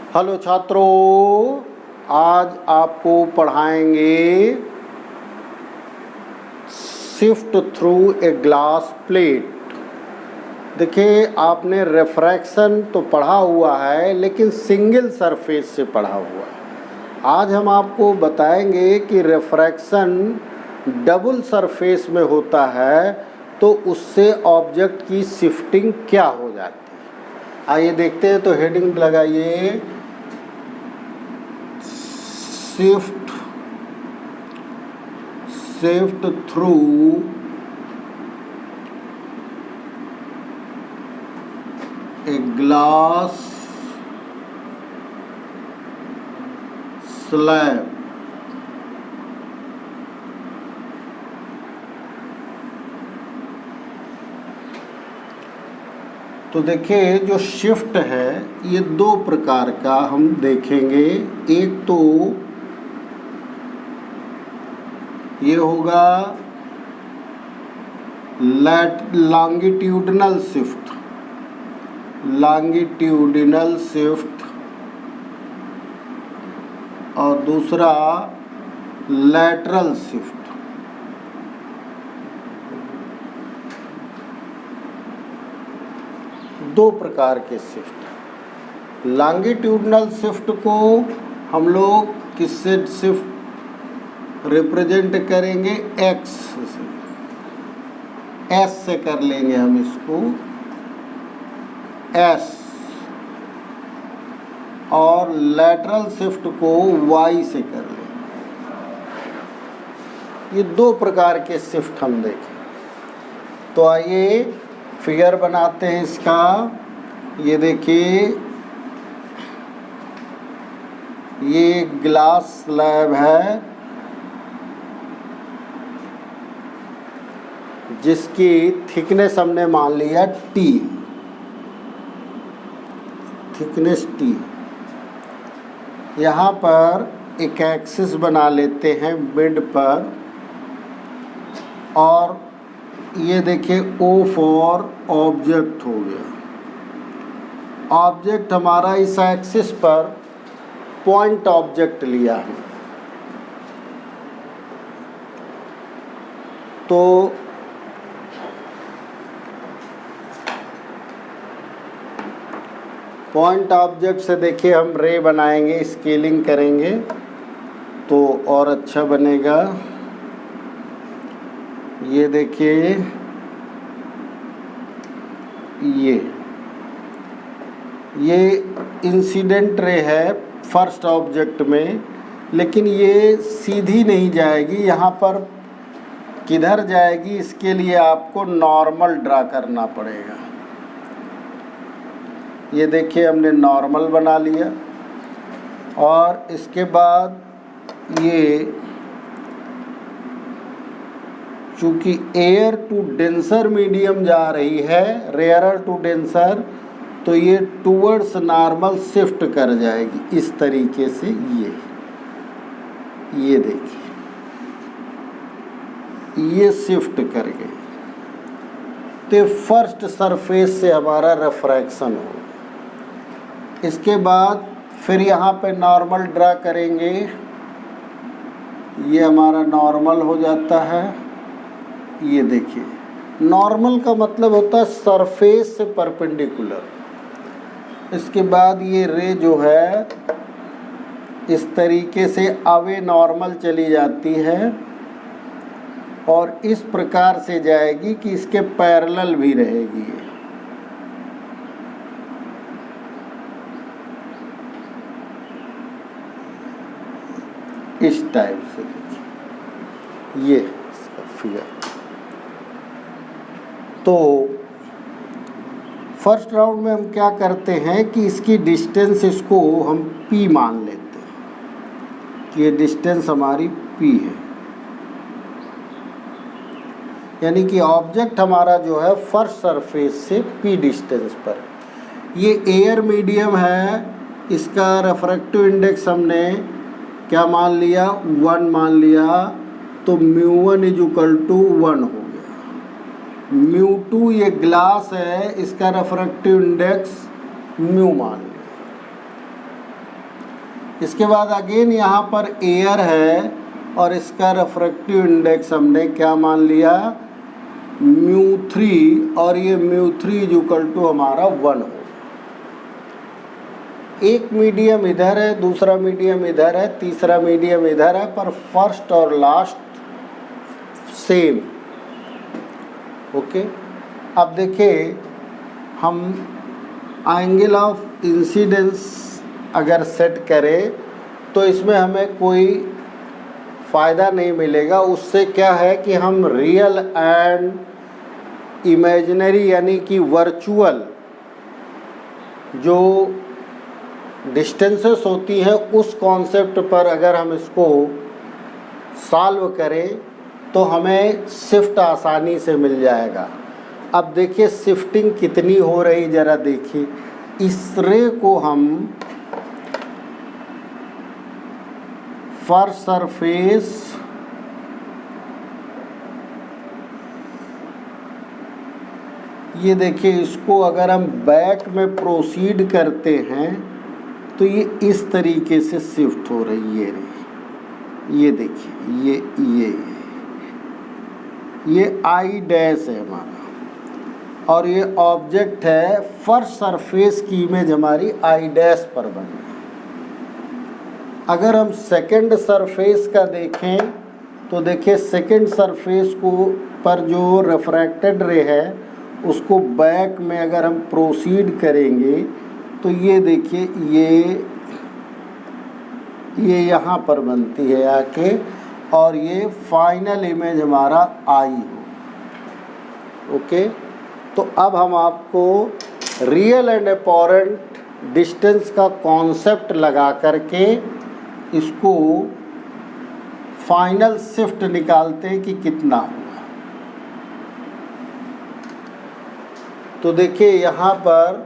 Hello छात्रों, आज आपको पढ़ाएंगे shift through a glass plate. देखिए, आपने रिफ्रैक्शन तो पढ़ा हुआ है लेकिन सिंगल सरफेस से पढ़ा हुआ है। आज हम आपको बताएंगे कि रिफ्रैक्शन डबल सरफेस में होता है तो उससे ऑब्जेक्ट की शिफ्टिंग क्या हो जाती है। आइए देखते हैं। तो हेडिंग लगाइए, shift through a glass slab। तो देखिए, जो शिफ्ट है ये दो प्रकार का हम देखेंगे। एक तो ये होगा लॉन्गिट्यूडिनल शिफ्ट, और दूसरा लैटरल शिफ्ट। दो प्रकार के शिफ्ट। लॉन्गिट्यूडिनल शिफ्ट को हम लोग किससे शिफ्ट रिप्रेजेंट करेंगे? एक्स से, एस से कर लेंगे हम इसको, एस। और लैटरल शिफ्ट को वाई से कर लेंगे। ये दो प्रकार के शिफ्ट हम देखें। तो आइए फिगर बनाते हैं इसका। ये देखिए, ये ग्लास स्लैब है जिसकी थिकनेस हमने मान लिया टी, थिकनेस टी। यहाँ पर एक एक्सिस बना लेते हैं मिड पर, और ये देखिए ओ फॉर ऑब्जेक्ट हो गया। ऑब्जेक्ट हमारा इस एक्सिस पर पॉइंट ऑब्जेक्ट लिया है। तो पॉइंट ऑब्जेक्ट से देखिए हम रे बनाएंगे, स्केलिंग करेंगे तो और अच्छा बनेगा। ये देखिए, ये इंसिडेंट रे है फर्स्ट ऑब्जेक्ट में, लेकिन ये सीधी नहीं जाएगी। यहाँ पर किधर जाएगी, इसके लिए आपको नॉर्मल ड्रा करना पड़ेगा। ये देखिए, हमने नॉर्मल बना लिया। और इसके बाद ये चूँकि एयर टू डेंसर मीडियम जा रही है, रेयरर टू डेंसर, तो ये टूवर्ड्स नॉर्मल शिफ्ट कर जाएगी इस तरीके से। ये देखिए, ये शिफ्ट कर गई तो फर्स्ट सरफेस से हमारा रिफ्रैक्शन हो। इसके बाद फिर यहाँ पे नॉर्मल ड्रा करेंगे। ये हमारा नॉर्मल हो जाता है। ये देखिए, नॉर्मल का मतलब होता है सरफेस से परपेंडिकुलर। इसके बाद ये रे जो है इस तरीके से अवे नॉर्मल चली जाती है और इस प्रकार से जाएगी कि इसके पैरेलल भी रहेगी। इस टाइप से देखिए, ये इसका फिगर। तो फर्स्ट राउंड में हम क्या करते हैं कि इसकी डिस्टेंस, इसको हम P मान लेते हैं कि ये डिस्टेंस हमारी P है। यानी कि ऑब्जेक्ट हमारा जो है फर्स्ट सरफेस से P डिस्टेंस पर। ये एयर मीडियम है, इसका रिफ्रैक्टिव इंडेक्स हमने क्या मान लिया? 1 मान लिया। तो μ1 = 1 हो गया। μ2 ये ग्लास है, इसका रिफ्रैक्टिव इंडेक्स μ मान लिया। इसके बाद अगेन यहाँ पर एयर है और इसका रिफ्रैक्टिव इंडेक्स हमने क्या मान लिया, μ3, और ये μ3 = हमारा 1 हो। एक मीडियम इधर है, दूसरा मीडियम इधर है, तीसरा मीडियम इधर है, पर फर्स्ट और लास्ट सेम। ओके, अब देखिए हम एंगल ऑफ इंसिडेंस अगर सेट करें तो इसमें हमें कोई फ़ायदा नहीं मिलेगा। उससे क्या है कि हम रियल एंड इमेजिनरी यानी कि वर्चुअल जो डिस्टेंसेस होती हैं उस कॉन्सेप्ट पर अगर हम इसको सॉल्व करें तो हमें शिफ्ट आसानी से मिल जाएगा। अब देखिए शिफ्टिंग कितनी हो रही, ज़रा देखिए। इस रे को हम फर सरफेस ये देखिए, इसको अगर हम बैक में प्रोसीड करते हैं तो ये इस तरीके से शिफ्ट हो रही है। ये देखिए, ये आई डैश है हमारा और ये ऑब्जेक्ट है। फर्स्ट सरफेस की इमेज हमारी आई डैश पर बनी। अगर हम सेकंड सरफेस का देखें तो देखिए सेकंड सरफेस को पर जो रिफ्रैक्टेड रे है उसको बैक में अगर हम प्रोसीड करेंगे तो ये देखिए ये यहाँ पर बनती है आके, और ये फाइनल इमेज हमारा आई हो। ओके, तो अब हम आपको रियल एंड अपॉरेंट डिस्टेंस का कॉन्सेप्ट लगा करके इसको फाइनल शिफ्ट निकालते हैं कि कितना हुआ। तो देखिए यहाँ पर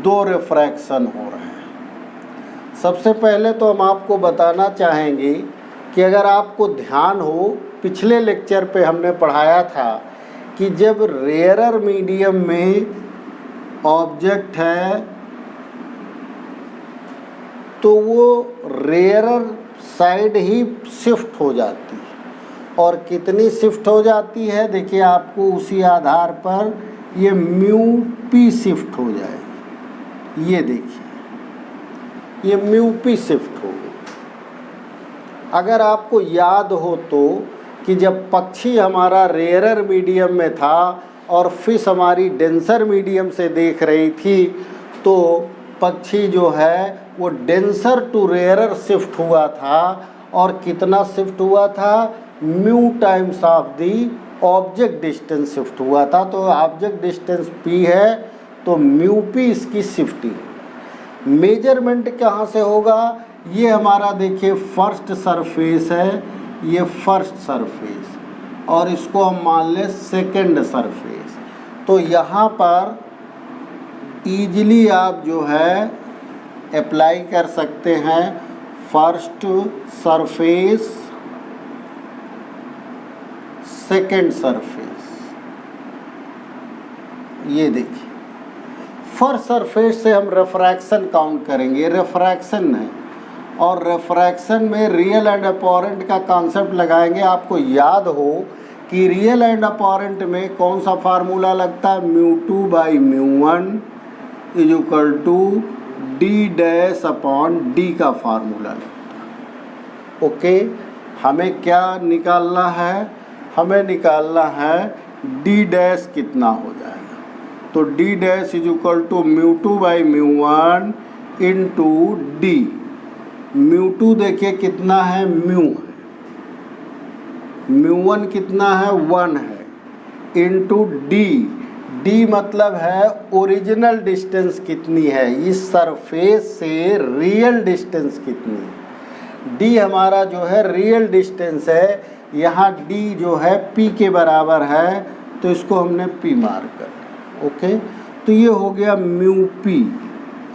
2 रिफ्रैक्शन हो रहे हैं। सबसे पहले तो हम आपको बताना चाहेंगे कि अगर आपको ध्यान हो, पिछले लेक्चर पे हमने पढ़ाया था कि जब रेयरर मीडियम में ऑब्जेक्ट है तो वो रेयरर साइड ही शिफ्ट हो जाती है। और कितनी शिफ्ट हो जाती है देखिए, आपको उसी आधार पर ये μp शिफ्ट हो जाएगी। ये देखिए ये μp शिफ्ट हो गई। अगर आपको याद हो तो कि जब पक्षी हमारा रेयरर मीडियम में था और फिश हमारी डेंसर मीडियम से देख रही थी तो पक्षी जो है वो डेंसर टू रेयरर शिफ्ट हुआ था। और कितना शिफ्ट हुआ था, mu times of the object distance shift हुआ था। तो ऑब्जेक्ट डिस्टेंस p है तो म्यू p इसकी शिफ्टिंग। मेजरमेंट कहाँ से होगा, ये हमारा देखिए फर्स्ट सरफेस है, ये फर्स्ट सरफेस और इसको हम मान लें सेकंड सरफेस। तो यहाँ पर ईजिली आप जो है अप्लाई कर सकते हैं फर्स्ट सरफेस सेकंड सरफेस। ये देखिए फर्स्ट सरफेस से हम रिफ्रैक्शन काउंट करेंगे, रिफ्रैक्शन है और रिफ्रैक्शन में रियल एंड अपॉरेंट का कॉन्सेप्ट लगाएंगे। आपको याद हो कि रियल एंड अपॉरेंट में कौन सा फार्मूला लगता है, μ2/μ1 = d'/d का फार्मूला लगता है। ओके, हमें क्या निकालना है, हमें निकालना है d' कितना हो जाएगा। तो d' = μ2/μ1 × d। μ2 देखिए कितना है, म्यू है, μ1 कितना है, 1 है, इंटू डी। डी मतलब है ओरिजिनल डिस्टेंस कितनी है, इस सरफेस से रियल डिस्टेंस कितनी है। डी हमारा जो है रियल डिस्टेंस है, यहाँ डी जो है पी के बराबर है तो इसको हमने पी मार कर। ओके, तो ये हो गया म्यू पी।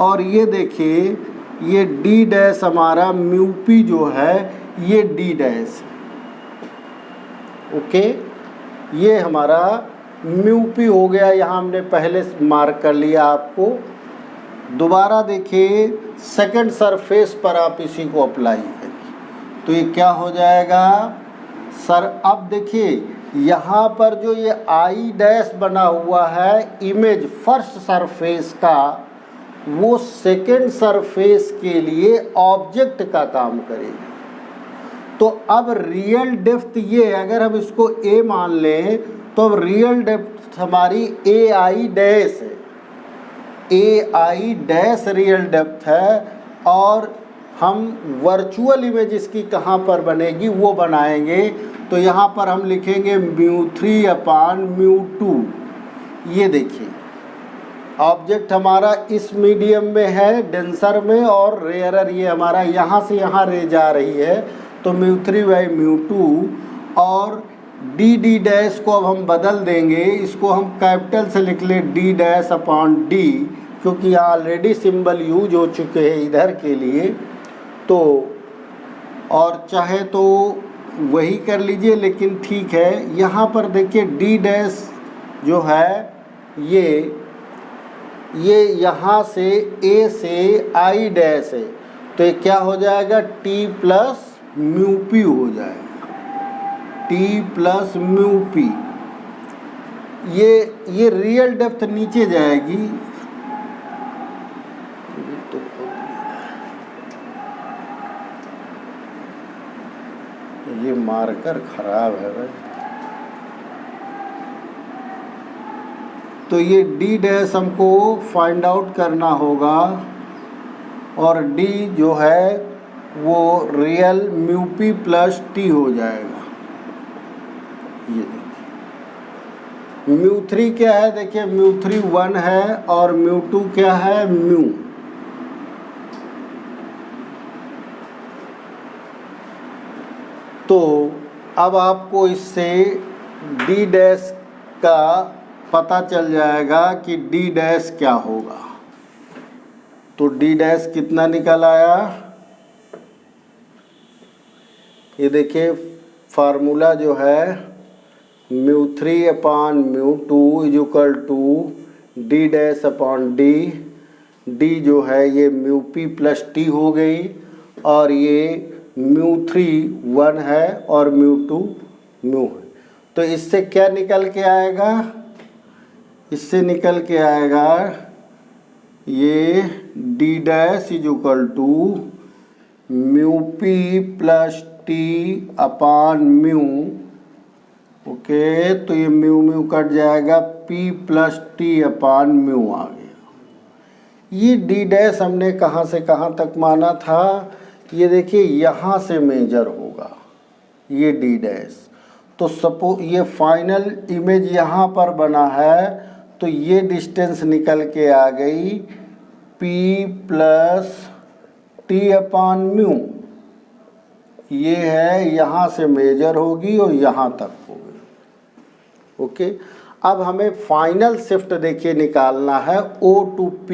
और ये देखिए ये d' हमारा म्यू पी जो है ये d'। ओके, ये हमारा म्यू पी हो गया, यहाँ हमने पहले मार्क कर लिया आपको। दोबारा देखिए सेकंड सरफेस पर आप इसी को अप्लाई करिए तो ये क्या हो जाएगा सर। अब देखिए यहाँ पर जो ये आई डैश बना हुआ है इमेज फर्स्ट सरफेस का, वो सेकंड सरफेस के लिए ऑब्जेक्ट का काम करेगी। तो अब रियल डेप्थ ये, अगर हम इसको ए मान लें तो अब रियल डेप्थ हमारी ए आई डैश है, ए आई डैश रियल डेप्थ है। और हम वर्चुअल इमेज इसकी कहाँ पर बनेगी वो बनाएंगे। तो यहाँ पर हम लिखेंगे μ3/μ2। ये देखिए ऑब्जेक्ट हमारा इस मीडियम में है, डेंसर में, और रेयरर ये हमारा यहाँ से यहाँ रे जा रही है तो μ3/μ2। और डी डैश को अब हम बदल देंगे, इसको हम कैपिटल से लिख लें d'/d, क्योंकि यहाँ ऑलरेडी सिंबल यूज हो चुके हैं इधर के लिए। तो और चाहे तो वही कर लीजिए, लेकिन ठीक है। यहाँ पर देखिए डी डैश जो है ये यहाँ से ए से आई डैश है तो ये क्या हो जाएगा t+μp हो जाएगा, t+μp। ये रियल डेप्थ नीचे जाएगी। ये मार्कर खराब है भाई। तो ये डी डैश हमको फाइंड आउट करना होगा और डी जो है वो रियल μp+t हो जाएगा। ये देखिए μ3 क्या है, देखिए μ3 1 है और μ2 क्या है μ। तो अब आपको इससे डी डैश का पता चल जाएगा कि डी डैश क्या होगा। तो डी डैश कितना निकल आया, ये देखिए फार्मूला जो है μ3/μ2 = d'/d। डी जो है ये μp+t हो गई और ये μ3 1 है और μ2 μ है। तो इससे क्या निकल के आएगा, इससे निकल के आएगा ये d' = μp+t/μ। ओके, तो ये μ कट जाएगा, p+t/μ आ गया। ये डी डैश हमने कहाँ से कहाँ तक माना था, ये देखिए यहाँ से मेजर होगा ये डी डैश। तो सपोज ये फाइनल इमेज यहाँ पर बना है तो ये डिस्टेंस निकल के आ गई p+t/μ। ये है यहाँ से मेजर होगी और यहाँ तक होगी। ओके, अब हमें फाइनल शिफ्ट देखिए निकालना है O to P।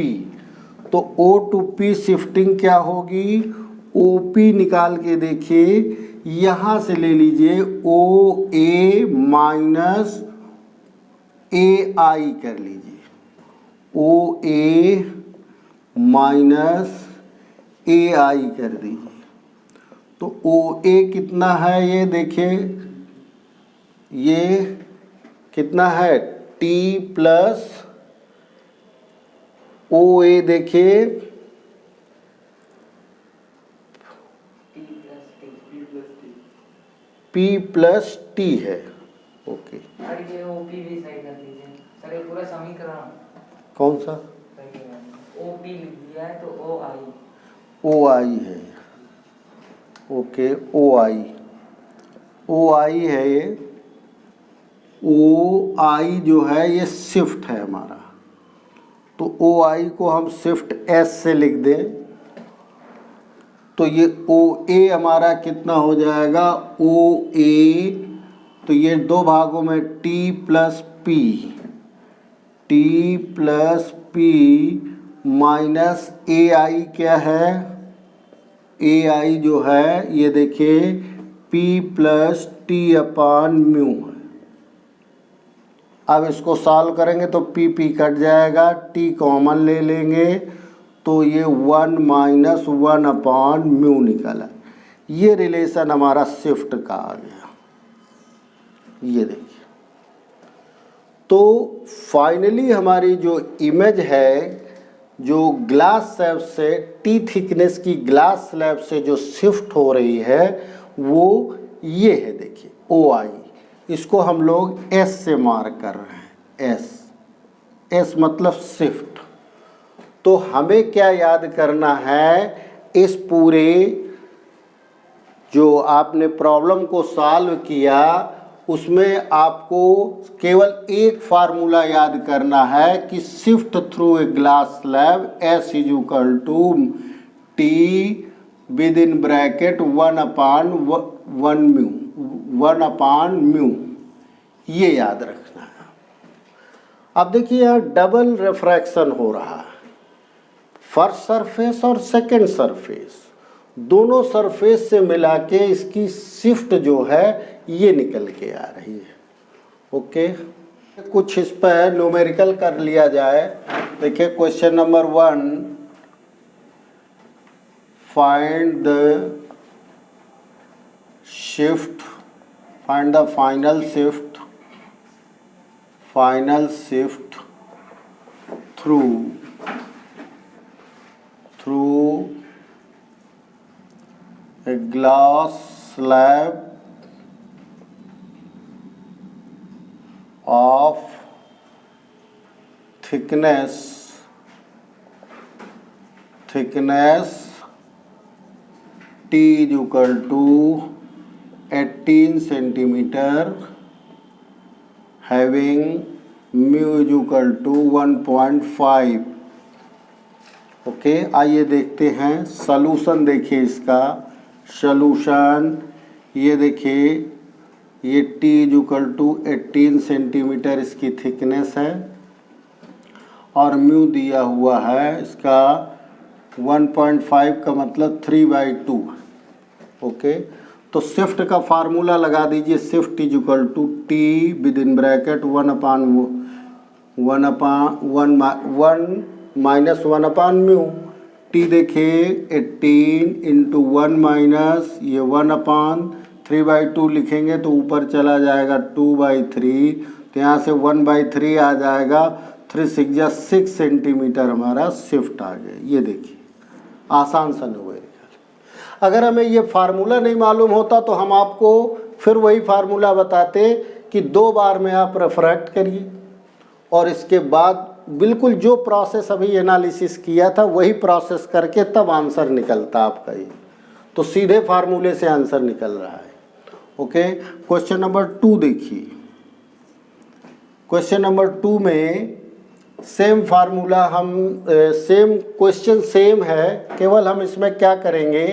तो O to P शिफ्टिंग क्या होगी, OP निकाल के देखिए, यहाँ से ले लीजिए OA माइनस AI कर लीजिए, OA माइनस AI कर दीजिए। तो OA कितना है, ये देखिए ये कितना है T प्लस OA, देखिए P+t है। ओके, ये OP भी सही कर दीजिए सर, ये पूरा समीकरण कौन सा OP लिख दिया है तो OI है। ओके, OI है ये। OI जो है ये शिफ्ट है हमारा, तो OI को हम शिफ्ट S से लिख दें तो ये OA हमारा कितना हो जाएगा, OA तो ये दो भागों में T+P माइनस AI क्या है, AI जो है ये देखिए P+t/μ है। अब इसको सॉल्व करेंगे तो P कट जाएगा, T कॉमन ले लेंगे तो ये 1 माइनस 1 अपॉन म्यू निकला। ये रिलेशन हमारा शिफ्ट का आ गया, ये देखिए। तो फाइनली हमारी जो इमेज है, जो ग्लास स्लैब से टी थिकनेस की ग्लास स्लैब से जो शिफ्ट हो रही है वो ये है, देखिए OI। इसको हम लोग S से मार्क कर रहे हैं, S मतलब शिफ्ट। तो हमें क्या याद करना है, इस पूरे जो आपने प्रॉब्लम को सॉल्व किया उसमें आपको केवल एक फार्मूला याद करना है कि shift through a glass slab S is equal to T within bracket 1 upon mu, ये याद रखना है। अब देखिए यहाँ डबल रिफ्रैक्शन हो रहा है, फर्स्ट सरफेस और सेकंड सरफेस, दोनों सरफेस से मिला के इसकी शिफ्ट जो है ये निकल के आ रही है। ओके, कुछ इस पर न्यूमेरिकल कर लिया जाए। देखिए question number 1, find the shift, find the final shift through a glass slab of thickness T is equal to 18 centimeter having mu is equal to 1.5। Okay, आइए देखते हैं सॉल्यूशन। देखिए इसका सॉल्यूशन, ये देखिए ये T is equal to 18 centimetre इसकी thickness है और म्यू दिया हुआ है इसका 1.5 का मतलब 3/2। ओके, तो शिफ्ट का फार्मूला लगा दीजिए, shift is equal to T within bracket 1 minus 1 upon mu. T देखिए 18 इंटू 1 माइनस ये 1 अपान 3/2 लिखेंगे तो ऊपर चला जाएगा 2/3, तो यहाँ से 1/3 आ जाएगा, 3 सेंटीमीटर हमारा शिफ्ट आ गया। ये देखिए आसान सा न्यूमेरिकल। अगर हमें ये फार्मूला नहीं मालूम होता तो हम आपको फिर वही फार्मूला बताते कि 2 बार में आप रिफ्रैक्ट करिए और इसके बाद बिल्कुल जो प्रोसेस अभी एनालिसिस किया था वही प्रोसेस करके तब आंसर निकलता आपका ये, तो सीधे फार्मूले से आंसर निकल रहा है। ओके, क्वेश्चन नंबर 2 देखिए। क्वेश्चन नंबर 2 में सेम फार्मूला, हम सेम क्वेश्चन सेम है, केवल हम इसमें क्या करेंगे,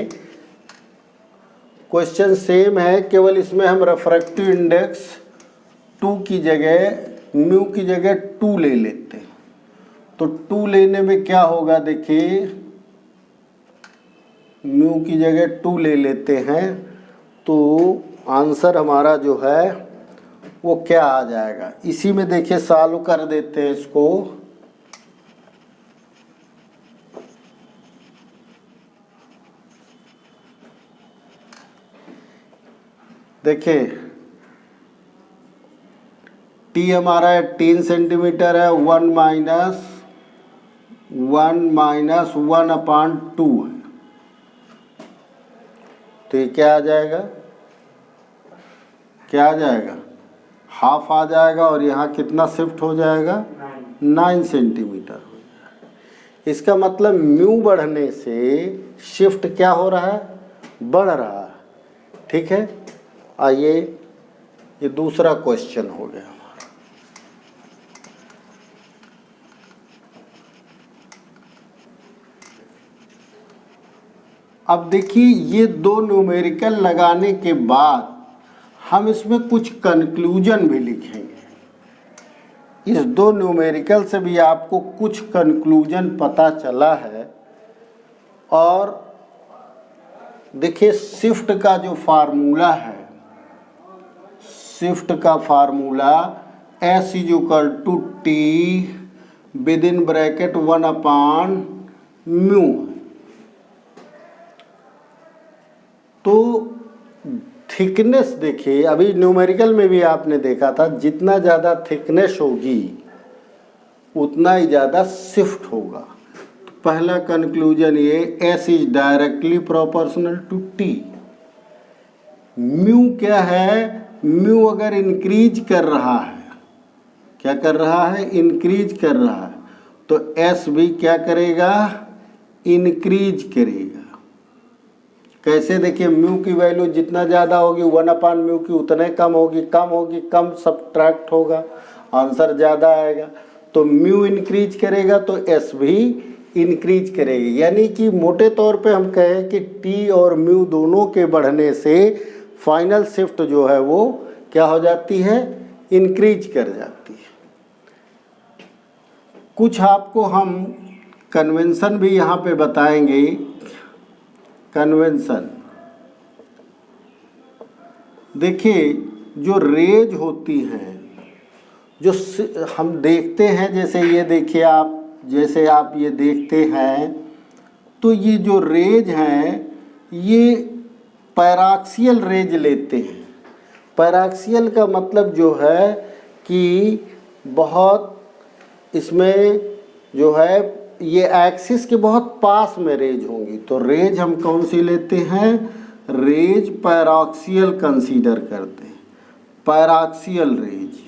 क्वेश्चन सेम है, केवल इसमें हम रिफ्रैक्टिव इंडेक्स 2 की जगह म्यू की जगह 2 ले लेते हैं। तो 2 लेने में क्या होगा, देखिए म्यू की जगह 2 ले लेते हैं तो आंसर हमारा जो है वो क्या आ जाएगा, इसी में देखिए सॉल्व कर देते हैं इसको। देखिए T हमारा 18 सेंटीमीटर है, 1 माइनस 1 अपान 2 है, तो ये क्या आ जाएगा, क्या आ जाएगा, हाफ आ जाएगा और यहाँ कितना शिफ्ट हो जाएगा, 9 सेंटीमीटर हो जाएगा। इसका मतलब म्यू बढ़ने से शिफ्ट क्या हो रहा है, बढ़ रहा है। ठीक है, आइए ये दूसरा क्वेश्चन हो गया। अब देखिए ये 2 न्यूमेरिकल लगाने के बाद हम इसमें कुछ कंक्लूजन भी लिखेंगे। इस 2 न्यूमेरिकल से भी आपको कुछ कंक्लूजन पता चला है। और देखिए शिफ्ट का जो फार्मूला है, शिफ्ट का formula S is equal to T within bracket 1 upon mu. तो थिकनेस देखिए, अभी न्यूमेरिकल में भी आपने देखा था, जितना ज़्यादा थिकनेस होगी उतना ही ज़्यादा शिफ्ट होगा। तो पहला कंक्लूजन ये, S is directly proportional to T। Mu क्या है, म्यू अगर इंक्रीज कर रहा है, क्या कर रहा है, इंक्रीज कर रहा है, तो S भी क्या करेगा, इंक्रीज करेगा। कैसे, देखिए म्यू की वैल्यू जितना ज़्यादा होगी 1/म्यू की उतने कम होगी, कम होगी कम सब्ट्रैक्ट होगा, आंसर ज़्यादा आएगा। तो म्यू इंक्रीज करेगा तो एस भी इंक्रीज करेगी। यानी कि मोटे तौर पे हम कहें कि टी और म्यू दोनों के बढ़ने से फाइनल शिफ्ट जो है वो क्या हो जाती है, इंक्रीज कर जाती है। कुछ आपको हम कन्वेंशन भी यहाँ पे बताएंगे। कन्वेंशन देखिए, जो रेज होती हैं, जो हम देखते हैं, जैसे ये देखिए आप, जैसे आप ये देखते हैं, तो ये जो रेज हैं ये पैराक्सियल रेज लेते हैं। पैराक्सियल का मतलब जो है कि बहुत इसमें जो है ये एक्सिस के बहुत पास में रेज होंगी। तो रेज हम कौन सी लेते हैं, रेज पैराक्सियल कंसीडर करते हैं, पैराक्सियल रेज।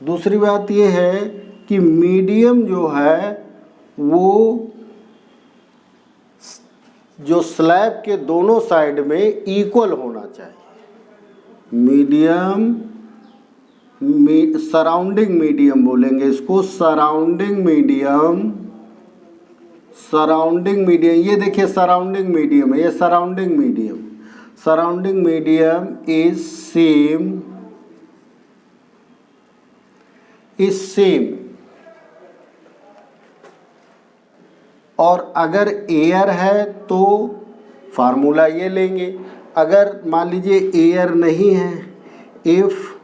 दूसरी बात ये है कि मीडियम जो है वो जो स्लैब के दोनों साइड में इक्वल होना चाहिए। मीडियम, सराउंडिंग मीडियम बोलेंगे इसको, सराउंडिंग मीडियम। सराउंडिंग मीडियम, ये देखिए सराउंडिंग मीडियम है, ये surrounding medium. Surrounding medium is same, is same. और अगर एयर है तो फार्मूला ये लेंगे। अगर मान लीजिए एयर नहीं है, if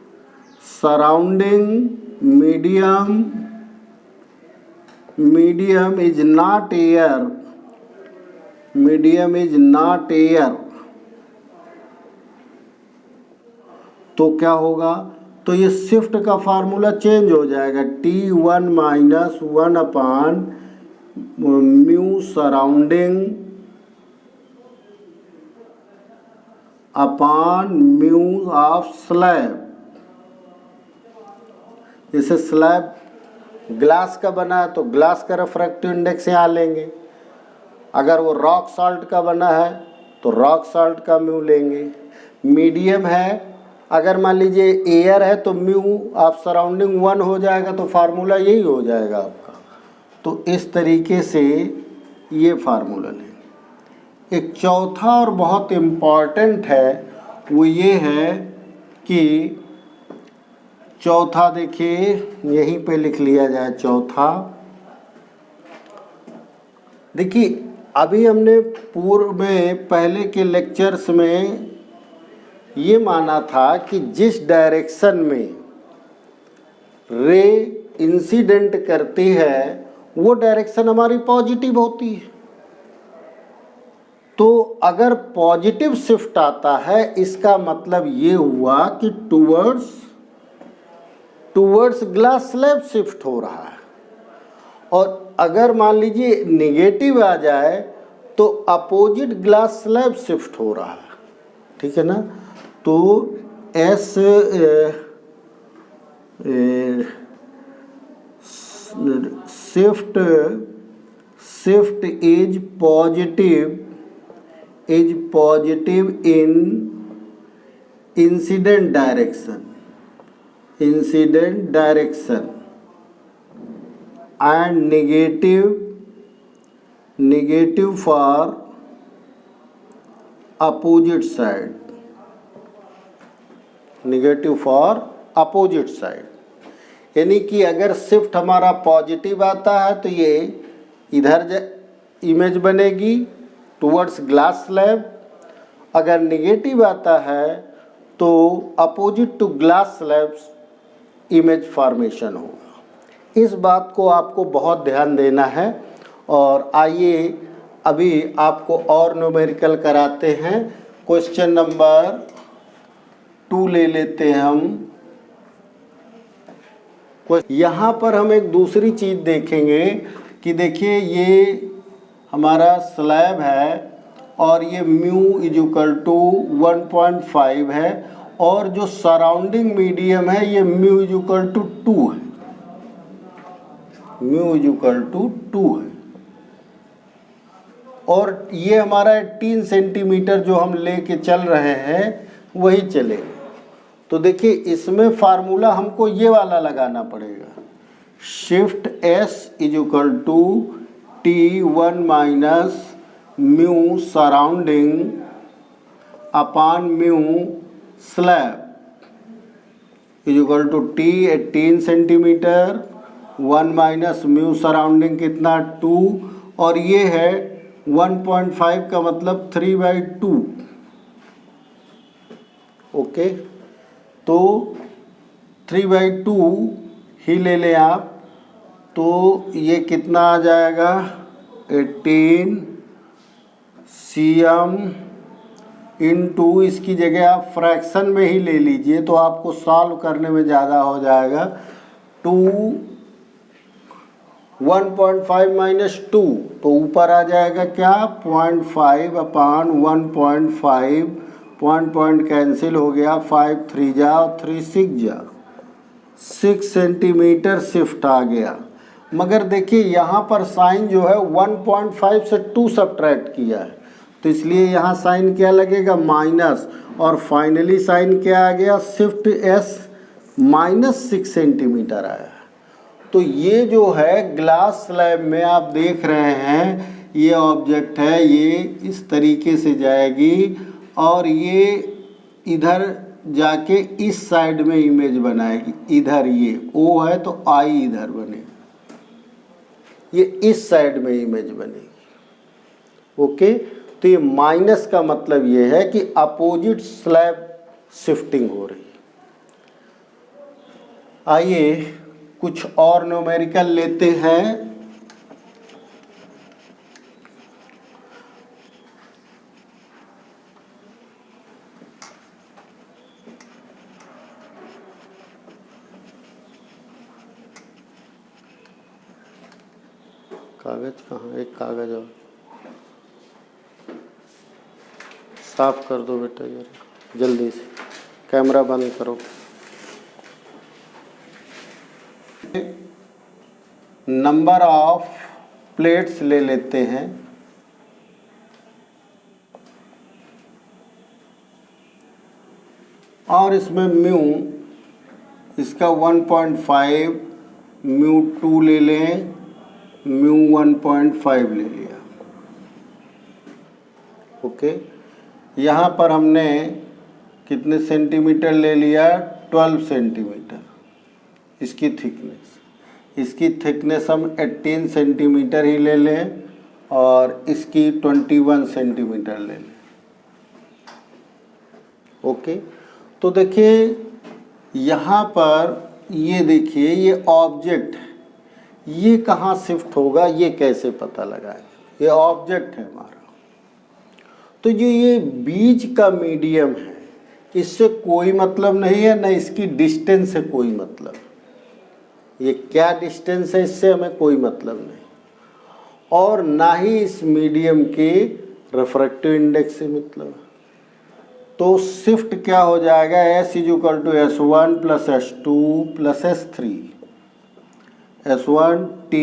surrounding medium is not air, medium is not air, तो क्या होगा, तो ये शिफ्ट का फार्मूला चेंज हो जाएगा, T1 माइनस 1/म्यू surrounding upon mu of slab. जैसे स्लैब ग्लास का बना है तो ग्लास का रिफ्रैक्टिव इंडेक्स यहाँ लेंगे। अगर वो रॉक सॉल्ट का बना है तो रॉक सॉल्ट का म्यू लेंगे। मीडियम है, अगर मान लीजिए एयर है तो म्यू आप सराउंडिंग 1 हो जाएगा, तो फार्मूला यही हो जाएगा आपका। तो इस तरीके से ये फार्मूला लेंगे। एक चौथा और बहुत इम्पॉर्टेंट है, वो ये है कि चौथा देखिए यहीं पे लिख लिया जाए। चौथा देखिए, अभी हमने पूर्व में पहले के लेक्चर्स में ये माना था कि जिस डायरेक्शन में रे इंसिडेंट करती है वो डायरेक्शन हमारी पॉजिटिव होती है। तो अगर पॉजिटिव शिफ्ट आता है, इसका मतलब ये हुआ कि टूवर्ड्स ग्लास स्लैब शिफ्ट हो रहा है। और अगर मान लीजिए नेगेटिव आ जाए तो अपोजिट ग्लास स्लैब शिफ्ट हो रहा है, ठीक है ना। तो S shift is positive in incident direction and negative for opposite side, negative for opposite side। यानी कि अगर शिफ्ट हमारा पॉजिटिव आता है तो ये इधर इमेज बनेगी टुवर्ड्स ग्लास स्लैब। अगर नेगेटिव आता है तो opposite to glass slabs image formation होगा। इस बात को आपको बहुत ध्यान देना है। और आइए अभी आपको और न्यूमेरिकल कराते हैं। क्वेश्चन नंबर 2 ले लेते हैं हम। यहाँ पर हम एक दूसरी चीज़ देखेंगे कि देखिए ये हमारा स्लैब है और ये म्यू इक्वल टू 1.5 है और जो सराउंडिंग मीडियम है ये म्यू इक्वल टू 2 है, म्यू इक्वल टू 2 है। और ये हमारा 18 सेंटीमीटर जो हम लेके चल रहे हैं वही चलेगा। तो देखिए इसमें फार्मूला हमको ये वाला लगाना पड़ेगा, shift S equal to T1 minus mu surrounding upon mu slab equal to T 18 centimetre 1 minus mu surrounding कितना 2 और ये है 1.5 का मतलब 3/2। ओके, तो 3/2 ही ले लें आप, तो ये कितना आ जाएगा 18 cm इंटू, इसकी जगह आप फ्रैक्शन में ही ले लीजिए तो आपको सॉल्व करने में ज़्यादा हो जाएगा। 1.5 माइनस 2 तो ऊपर आ जाएगा क्या 0.5 अपान 1.5, पॉइंट कैंसिल हो गया, 5 3 जा और 3 6 जा, 6 सेंटीमीटर शिफ्ट आ गया। मगर देखिए यहाँ पर साइन जो है 1.5 से 2 सब्ट्रैक्ट किया है तो इसलिए यहाँ साइन क्या लगेगा माइनस, और फाइनली साइन क्या आ गया शिफ्ट एस -6 सेंटीमीटर आया। तो ये जो है ग्लास स्लैब में आप देख रहे हैं ये ऑब्जेक्ट है, ये इस तरीके से जाएगी और ये इधर जाके इस साइड में इमेज बनाएगी, इधर ये ओ है तो आई इधर बनेगी, ये इस साइड में इमेज बनेगी। ओके, तो ये माइनस का मतलब ये है कि अपोजिट स्लैब शिफ्टिंग हो रही है। आइए कुछ और न्यूमेरिकल लेते हैं। कागज कहाँ, एक कागज और साफ कर दो बेटा जरा जल्दी से, कैमरा बंद करो। नंबर ऑफ प्लेट्स ले लेते हैं। और इसमें म्यू इसका 1.5, म्यू 2 ले लें, म्यू 1.5 ले लिया। ओके, यहाँ पर हमने कितने सेंटीमीटर ले लिया 12 सेंटीमीटर इसकी थिकनेस। इसकी थिकनेस हम 18 सेंटीमीटर ही ले लें और इसकी 21 सेंटीमीटर ले लें। ओके, तो देखिए यहाँ पर ये देखिए ये ऑब्जेक्ट है, ये कहाँ शिफ्ट होगा ये कैसे पता लगाएगा, ये ऑब्जेक्ट है हमारा। तो जो ये बीच का मीडियम है इससे कोई मतलब नहीं है, ना इसकी डिस्टेंस से कोई मतलब, ये क्या डिस्टेंस है इससे हमें कोई मतलब नहीं, और ना ही इस मीडियम के रिफ्रैक्टिव इंडेक्स से मतलब। तो शिफ्ट क्या हो जाएगा S equal to S1 plus S2 plus S3, S1 T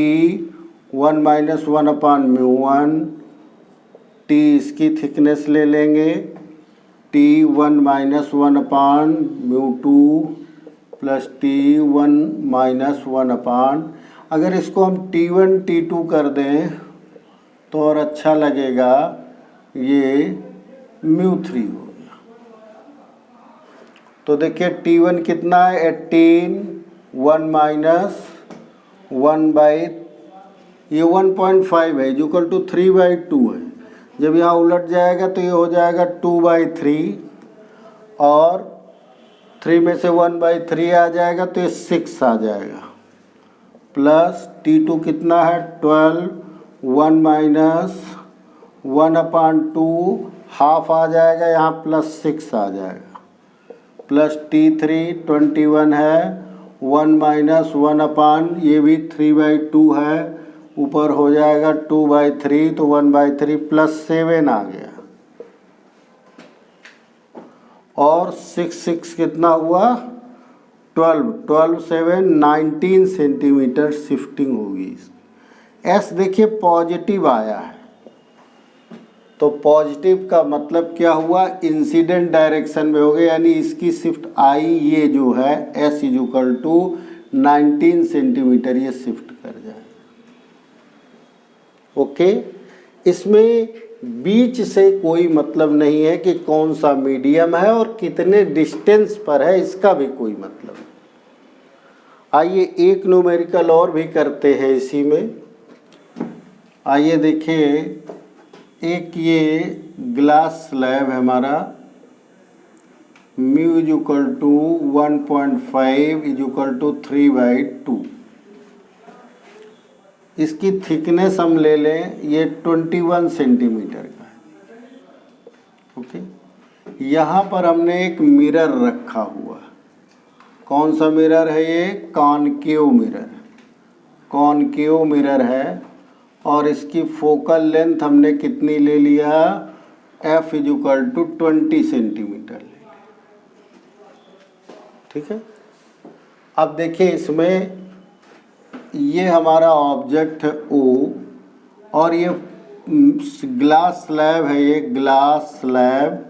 1 minus 1 upon mu 1, T इसकी थिकनेस ले लेंगे, T 1 minus 1 upon mu 2 plus T1 minus 1 upon, अगर इसको हम T1 T2 कर दें तो और अच्छा लगेगा, ये म्यू 3 हो गया। तो देखिए T1 कितना है 18, 1 माइनस 1 ये 1.5 है इक्वल टू 3/2 है। जब यहाँ उलट जाएगा तो ये हो जाएगा 2/3 और 3 में से 1/3 आ जाएगा तो ये 6 आ जाएगा। प्लस T2 कितना है 12, 1 माइनस 1/2 हाफ आ जाएगा, यहाँ प्लस 6 आ जाएगा, प्लस T3 21 है, 1 माइनस 1 ये भी 3/2 है, ऊपर हो जाएगा 2/3 तो 1/3 प्लस 7 आ गया, और 6 कितना हुआ 12 7 19 सेंटीमीटर शिफ्टिंग होगी। एस देखिए पॉजिटिव आया है, तो पॉजिटिव का मतलब क्या हुआ, इंसिडेंट डायरेक्शन में हो गया, यानी इसकी शिफ्ट आई, ये जो है एस इजुकल टू 19 सेंटीमीटर ये शिफ्ट कर जाए। ओके, इसमें बीच से कोई मतलब नहीं है कि कौन सा मीडियम है और कितने डिस्टेंस पर है, इसका भी कोई मतलब नहीं। आइए एक न्यूमेरिकल और भी करते हैं इसी में। आइए देखिए, एक ये ग्लास स्लैब है हमारा, mu equal to 1.5 equal to 3/2, इसकी थिकनेस हम ले लें, ये 21 सेंटीमीटर का है। ओके, यहाँ पर हमने एक मिरर रखा हुआ, कौन सा मिरर है ये, कॉनकेव मिरर, कॉनकेव मिरर है, और इसकी फोकल लेंथ हमने कितनी ले लिया, f इजुकल टू 20 सेंटीमीटर ले लिया। ठीक है, अब देखिए इसमें ये हमारा ऑब्जेक्ट है O, और ये ग्लास स्लैब है, ये ग्लास स्लैब,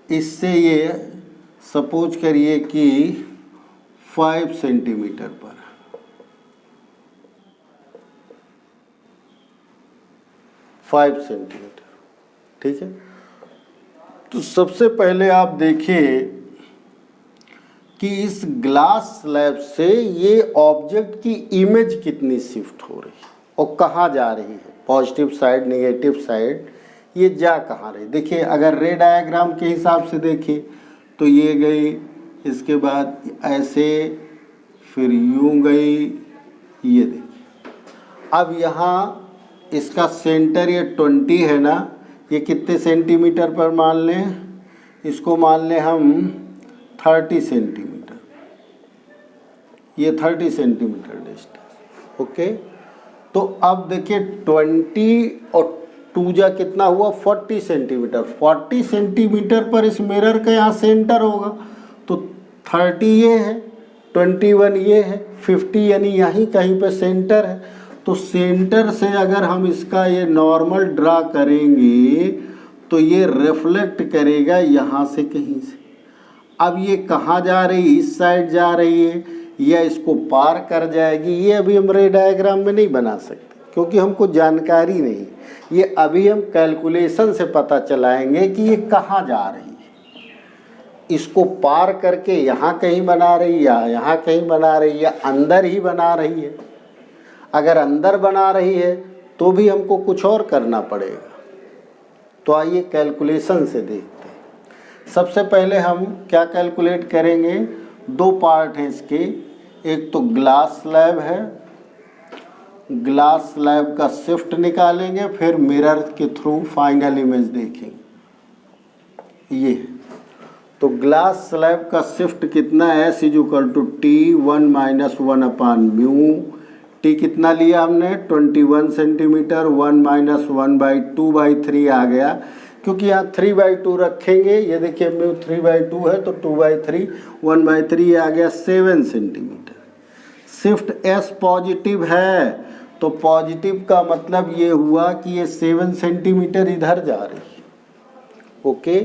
इससे ये सपोज करिए कि 5 सेंटीमीटर पर, 5 सेंटीमीटर। ठीक है, तो सबसे पहले आप देखिए कि इस ग्लास स्लैब से ये ऑब्जेक्ट की इमेज कितनी शिफ्ट हो रही है और कहाँ जा रही है, पॉजिटिव साइड नेगेटिव साइड, ये जा कहाँ रही। देखिए अगर रे डायग्राम के हिसाब से देखिए तो ये गई, इसके बाद ऐसे, फिर यूं गई, ये देखिए। अब यहाँ इसका सेंटर ये 20 है ना, ये कितने सेंटीमीटर पर मान लें, इसको मान लें हम 30 सेंटीमीटर, ये 30 सेंटीमीटर डिस्टेंस। ओके, तो अब देखिए 20 और 2 जा कितना हुआ 40 सेंटीमीटर, 40 सेंटीमीटर पर इस मिरर का यहाँ सेंटर होगा, तो 30 ये है, 21 ये है, 50 यानी यहीं कहीं पे सेंटर है। तो सेंटर से अगर हम इसका ये नॉर्मल ड्रा करेंगे तो ये रिफ्लेक्ट करेगा यहाँ से कहीं से। अब ये कहाँ जा रही, इस साइड जा रही है या इसको पार कर जाएगी, ये अभी हम रे डायग्राम में नहीं बना सकते क्योंकि हमको जानकारी नहीं। ये अभी हम कैलकुलेशन से पता चलाएंगे कि ये कहाँ जा रही है, इसको पार करके यहाँ कहीं बना रही या यहाँ कहीं बना रही या अंदर ही बना रही है। अगर अंदर बना रही है तो भी हमको कुछ और करना पड़ेगा। तो आइए कैलकुलेशन से देखते हैं। सबसे पहले हम क्या कैलकुलेट करेंगे, 2 पार्ट हैं इसके, एक तो ग्लास स्लैब है, ग्लास स्लैब का शिफ्ट निकालेंगे, फिर मिरर के थ्रू फाइनल इमेज देखेंगे। ये तो ग्लास स्लैब का शिफ्ट कितना है, S equal to T 1 minus 1/μ। T कितना लिया हमने 21 सेंटीमीटर, 1 माइनस 1/2/3 आ गया, क्योंकि यहाँ 3/2 रखेंगे। ये देखिए म्यू 3/2 है तो 2/3, 1/3 आ गया 7 सेंटीमीटर। शिफ्ट S पॉजिटिव है तो पॉजिटिव का मतलब ये हुआ कि ये 7 सेंटीमीटर इधर जा रही है। ओके,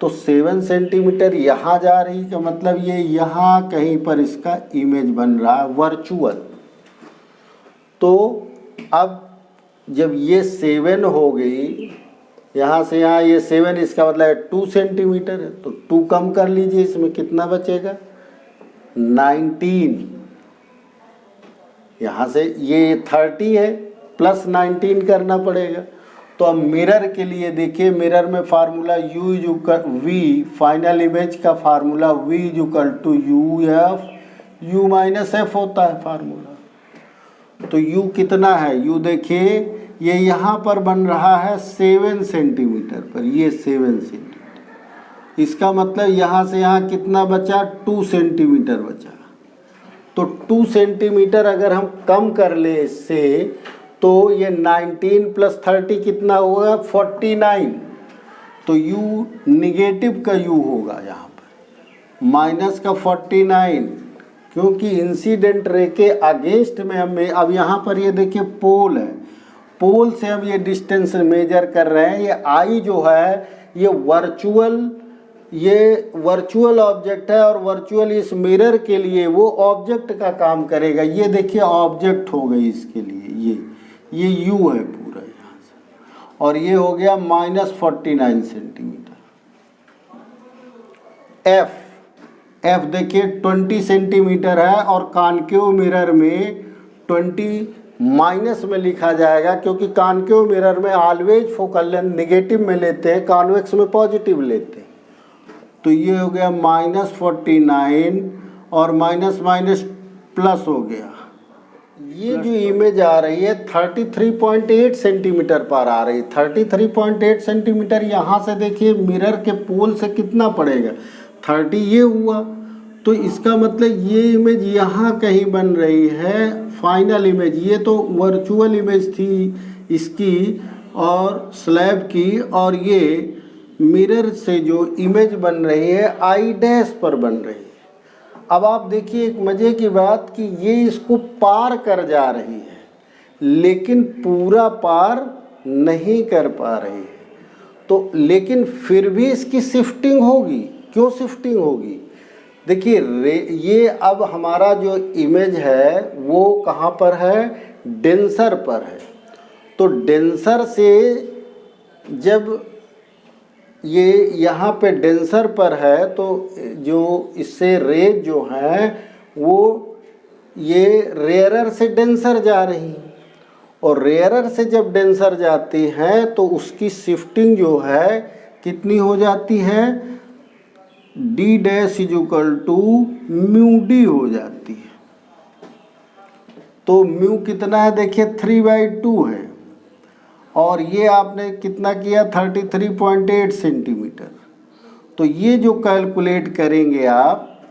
तो 7 सेंटीमीटर यहाँ जा रही का मतलब ये यहाँ कहीं पर इसका इमेज बन रहा है वर्चुअल। तो अब जब ये 7 हो गई, यहाँ से यहाँ ये 7, इसका मतलब है 2 सेंटीमीटर है, तो 2 कम कर लीजिए, इसमें कितना बचेगा 19। यहाँ से ये 30 है प्लस 19 करना पड़ेगा। तो अब मिरर के लिए देखिए, मिरर में formula U equal V, final image का formula V equal to UF u minus F होता है फार्मूला। तो u कितना है, u देखिए ये यहाँ पर बन रहा है 7 सेंटीमीटर पर, ये 7 सेंटीमीटर, इसका मतलब यहाँ से यहाँ कितना बचा, 2 सेंटीमीटर बचा। तो 2 सेंटीमीटर अगर हम कम कर ले इससे तो ये 19 + 30 कितना होगा, 49। तो u निगेटिव का u होगा यहाँ पर, माइनस का 49, क्योंकि इंसिडेंट रे के अगेंस्ट में हमें, अब यहाँ पर ये देखिए पोल है, पोल से अब ये डिस्टेंस मेजर कर रहे हैं। ये आई जो है ये वर्चुअल ऑब्जेक्ट है, और वर्चुअल इस मिरर के लिए वो ऑब्जेक्ट का काम करेगा। ये देखिए ऑब्जेक्ट हो गई इसके लिए, ये u है पूरा यहाँ से, और ये हो गया -49 सेंटीमीटर। f देखिए 20 सेंटीमीटर है, और कॉनकेव मिरर में 20 माइनस में लिखा जाएगा, क्योंकि कॉनकेव मिरर में ऑलवेज फोकल लेंथ निगेटिव में लेते हैं, कॉन्वेक्स में पॉजिटिव लेते हैं। तो ये हो गया -49 और माइनस माइनस प्लस हो गया। ये जो इमेज आ रही है 33.8 सेंटीमीटर पर आ रही है। 33.8 सेंटीमीटर यहाँ से देखिए मिरर के पोल से कितना पड़ेगा, 30 ये हुआ। तो इसका मतलब ये इमेज यहाँ कहीं बन रही है, फाइनल इमेज। ये तो वर्चुअल इमेज थी इसकी और स्लैब की, और ये मिरर से जो इमेज बन रही है आई डैश पर बन रही है। अब आप देखिए एक मज़े की बात कि ये इसको पार कर जा रही है, लेकिन पूरा पार नहीं कर पा रही है। तो लेकिन फिर भी इसकी शिफ्टिंग होगी। क्यों शिफ्टिंग होगी, देखिए ये अब हमारा जो इमेज है वो कहाँ पर है, डेंसर पर है। तो डेंसर से जब ये यहाँ पे डेंसर पर है तो जो इससे रेज जो हैं वो ये रेयरर से डेंसर जा रही हैं, और रेयरर से जब डेंसर जाती हैं तो उसकी शिफ्टिंग जो है कितनी हो जाती है, d डैश = μd हो जाती है। तो म्यू कितना है देखिए 3/2 है, और ये आपने कितना किया 33.8 सेंटीमीटर। तो ये जो कैलकुलेट करेंगे आप,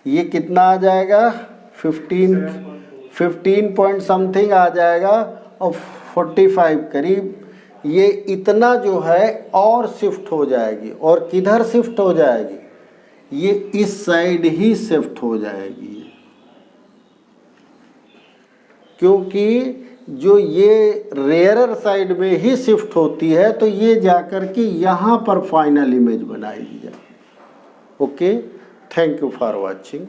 ये कितना आ जाएगा 15 पॉइंट समथिंग आ जाएगा, और 45 करीब। ये इतना जो है और शिफ्ट हो जाएगी, और किधर शिफ्ट हो जाएगी, ये इस साइड ही शिफ्ट हो जाएगी, क्योंकि जो ये रेयरर साइड में ही शिफ्ट होती है। तो ये जाकर के यहाँ पर फाइनल इमेज बनाएगी। Okay, thank you for watching.